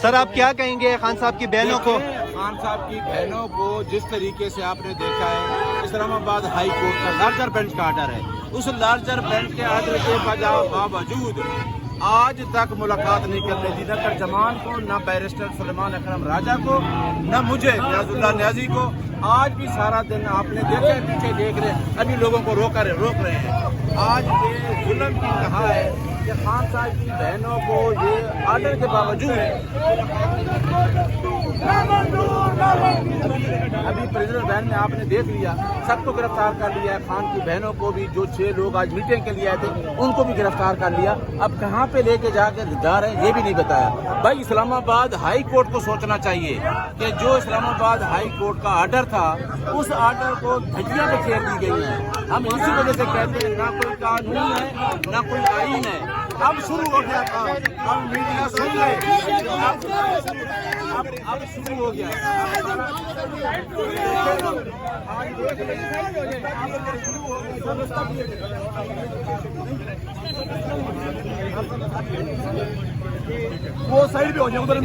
سر آپ کیا کہیں گے خان صاحب کی بہنوں کو؟ خان صاحب کی بہنوں کو جس طریقے سے آپ نے دیکھا ہے، اسلام آباد ہائی کورٹ کا لارجر بینچ کا آرڈر ہے، اس لارجر بینچ کے آرڈر کے باوجود آج تک ملاقات نہیں کرنے دی، نہ ترجمان کو، نہ بیرسٹر سلیمان اکرم راجہ کو، نہ مجھے نیاز اللہ نیازی کو۔ آج بھی سارا دن آپ نے دیکھا ہے، پیچھے دیکھ رہے ہیں، ابھی لوگوں کو روک رہے ہیں۔ آج یہ ظلم کی کہا ہے کہ خان صاحب کی بہنوں کو یہ آرڈر کے باوجود ابھی پریزیڈنٹ بہن نے آپ نے دیکھ لیا، سب کو گرفتار کر لیا ہے، خان کی بہنوں کو بھی، جو 6 لوگ آج میٹنگ کے لیے آئے تھے ان کو بھی گرفتار کر لیا۔ اب کہاں پہ لے کے جا رہے ہیں یہ بھی نہیں بتایا۔ بھائی اسلام آباد ہائی کورٹ کو سوچنا چاہیے کہ جو اسلام آباد ہائی کورٹ کا آرڈر تھا، اس آرڈر کو دھجیاں پہ پھیر دی گئی ہیں۔ ہم اسی وجہ سے کہتے ہیں نہ کوئی قانون ہے نہ کوئی آئین ہے۔ اب شروع ہو گیا تھا، اب میڈیا سن لے، اب شروع ہو گیا۔ وہ سائڈ پہ ہو جائے، ادھر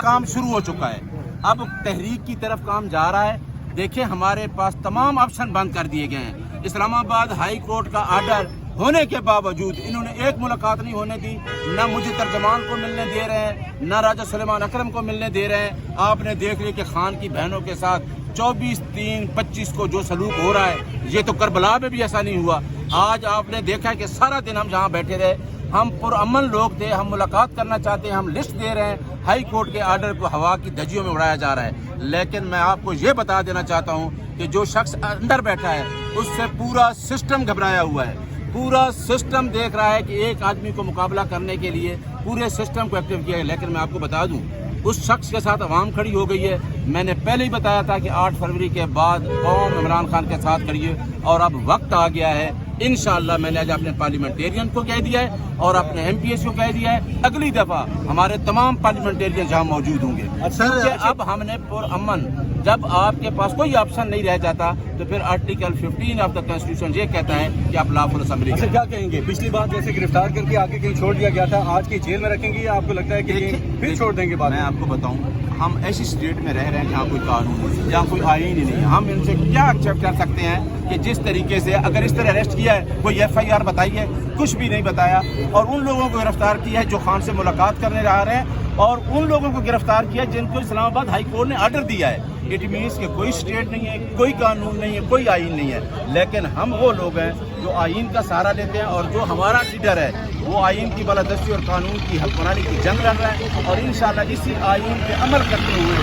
کام شروع ہو چکا ہے، اب تحریک کی طرف کام جا رہا ہے۔ دیکھیں ہمارے پاس تمام آپشن بند کر دیے گئے ہیں۔ اسلام آباد ہائی کورٹ کا آرڈر ہونے کے باوجود انہوں نے ایک ملاقات نہیں ہونے دی، نہ مجھے ترجمان کو ملنے دے رہے ہیں، نہ راجہ سلیمان اکرم کو ملنے دے رہے ہیں۔ آپ نے دیکھ لیا کہ خان کی بہنوں کے ساتھ 24/3/25 کو جو سلوک ہو رہا ہے، یہ تو کربلا میں بھی ایسا نہیں ہوا۔ آج آپ نے دیکھا کہ سارا دن ہم جہاں بیٹھے رہے، ہم پرامن لوگ تھے، ہم ملاقات کرنا چاہتے ہیں، ہم لسٹ دے رہے ہیں، ہائی کورٹ کے آرڈر کو ہوا کی دھجیوں میں اڑایا جا رہا ہے۔ لیکن میں آپ کو یہ بتا دینا چاہتا ہوں کہ جو شخص اندر بیٹھا ہے اس سے پورا سسٹم گھبرایا ہوا ہے، پورا سسٹم دیکھ رہا ہے کہ ایک آدمی کو مقابلہ کرنے کے لیے پورے سسٹم کو ایکٹیو کیا ہے۔ لیکن میں آپ کو بتا دوں اس شخص کے ساتھ عوام کھڑی ہو گئی ہے۔ میں نے پہلے ہی بتایا تھا کہ 8 فروری کے بعد قوم عمران خان کے ساتھ کھڑی ہے، اور اب وقت آ گیا ہے۔ انشاءاللہ میں نے آج اپنے پارلیمنٹیرین کو کہہ دیا ہے اور اپنے ایم پی ایس کو کہہ دیا ہے، اگلی دفعہ ہمارے تمام پارلیمنٹیرین جہاں موجود ہوں گے، کیونکہ اب ہم نے پرامن، جب آپ کے پاس کوئی آپشن نہیں رہ جاتا تو پھر آرٹیکل 15 آف دا کانسٹیٹیوشن یہ کہتا ہے کہ آپ لا فل اسمبلی۔ اچھا کیا کہیں گے؟ پچھلی بار جیسے گرفتار کر کے آگے کہیں چھوڑ دیا گیا تھا، آج کی جیل میں رکھیں گے یا آپ کو لگتا ہے کہ پھر چھوڑ دیں گے؟ میں آپ کو بتاؤں، ہم ایسی اسٹیٹ میں رہ رہے ہیں جہاں کوئی قانون نہیں، جہاں کوئی آئین ہی نہیں۔ ہم ان سے کیا ایکسیپٹ کر سکتے ہیں کہ جس طریقے سے اگر اس طرح اریسٹ کیا ہے، کوئی FIR بتائی ہے؟ کچھ بھی نہیں بتایا، اور ان لوگوں کو گرفتار کیا ہے جو خان سے ملاقات کرنے آ رہے ہیں، اور ان لوگوں کو گرفتار کیا جن کو اسلام آباد ہائی کورٹ نے آرڈر دیا ہے۔ اٹ مینس کہ کوئی اسٹیٹ نہیں ہے، کوئی قانون نہیں ہے، کوئی آئین نہیں ہے، لیکن ہم وہ لوگ ہیں جو آئین کا سہارا لیتے ہیں، اور جو ہمارا لیڈر ہے وہ آئین کی بالادستی اور قانون کی حکمرانی کی جنگ لڑ رہا ہے، اور انشاءاللہ اسی آئین پہ عمل کرتے ہوئے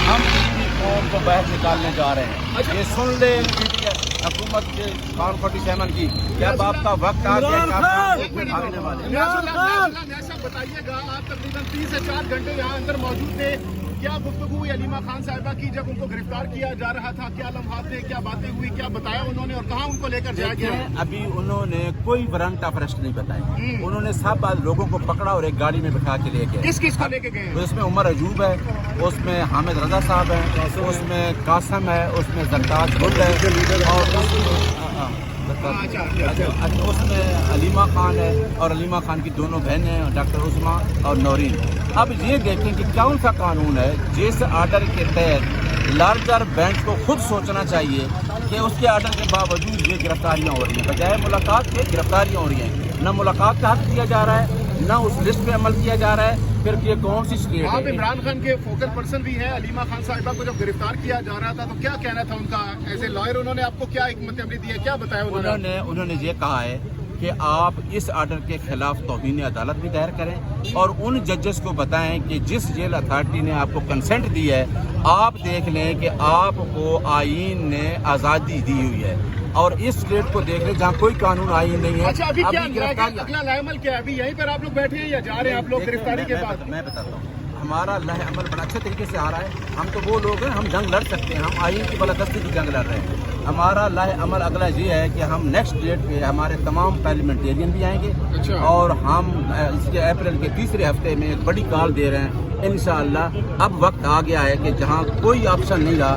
ہم پوری قوم کو باہر نکالنے جا رہے ہیں۔ یہ سن لیں حکومت کے خان 47 کی، جب آپ کا وقت آ گیا بتائیے گا، آپ تقریباً 3 سے 4 گھنٹے یہاں اندر موجود تھے، کیا گفتگو ہوئی علیمہ خان صاحبہ کی جب ان کو گرفتار کیا جا رہا تھا؟ کیا لمحات تھے، کیا باتیں ہوئی، کیا بتایا انہوں نے، اور کہاں ان کو لے کر جایا گیا؟ ابھی انہوں نے کوئی وارنٹ آف اریسٹ نہیں بتایا، انہوں نے سب لوگوں کو پکڑا اور ایک گاڑی میں بٹھا کے لے گئے۔ کس کس کو لے کے گئے؟ اس میں عمر ایوب ہے، اس میں حامد رضا صاحب ہے، اس میں قاسم ہے، اس میں زرتاج گل ہے، اور اس میں علیمہ خان ہے، اور علیمہ خان کی دونوں بہنیں ہیں، ڈاکٹر عظمیٰ اور نورین۔ اب یہ دیکھیں کہ کون سا قانون ہے جس آرڈر کے تحت لارجر بینچ کو خود سوچنا چاہیے کہ اس کے آرڈر کے باوجود یہ گرفتاریاں ہو رہی ہیں، بجائے ملاقات کے گرفتاریاں ہو رہی ہیں۔ نہ ملاقات کا حق دیا جا رہا ہے، نہ اس لسٹ پہ عمل کیا جا رہا ہے۔ پھر یہ کون سی اسٹیٹ ہے؟ آپ عمران خان کے فوکل پرسن بھی ہیں، علیمہ خان صاحبہ کو جب گرفتار کیا جا رہا تھا تو کیا کہنا تھا ان کا ایز اے لائر؟ انہوں نے آپ کو کیا حکمت عملی دی ہے، کیا بتایا انہوں نے یہ کہا ہے کہ آپ اس آرڈر کے خلاف توہین عدالت بھی دائر کریں، اور ان ججز کو بتائیں کہ جس جیل اتھارٹی نے آپ کو کنسنٹ دی ہے، آپ دیکھ لیں کہ آپ کو آئین نے آزادی دی ہوئی ہے، اور اس اسٹیٹ کو دیکھ لیں جہاں کوئی قانون آئین نہیں ہے۔ اچھا ابھی کیا اگلا لاہ عمل کیا ہے؟ ابھی یہیں پر آپ لوگ بیٹھے ہیں یا جا رہے ہیں آپ لوگ گرفتاری کے بعد؟ میں بتاتا ہوں، ہمارا لاہ عمل بڑا اچھے طریقے سے آ رہا ہے۔ ہم تو وہ لوگ ہیں، ہم جنگ لڑ سکتے ہیں، ہم آئین کی بالادستی کی جنگ لڑ رہے ہیں۔ ہمارا لاہ عمل اگلا یہ ہے کہ ہم نیکسٹ ڈیٹ پہ ہمارے تمام پارلیمنٹیرین بھی آئیں گے، اور ہم اس کے اپریل کے تیسرے ہفتے میں ایک بڑی کال دے رہے ہیں۔ انشاءاللہ اب وقت آ گیا ہے کہ جہاں کوئی آپشن نہیں رہا،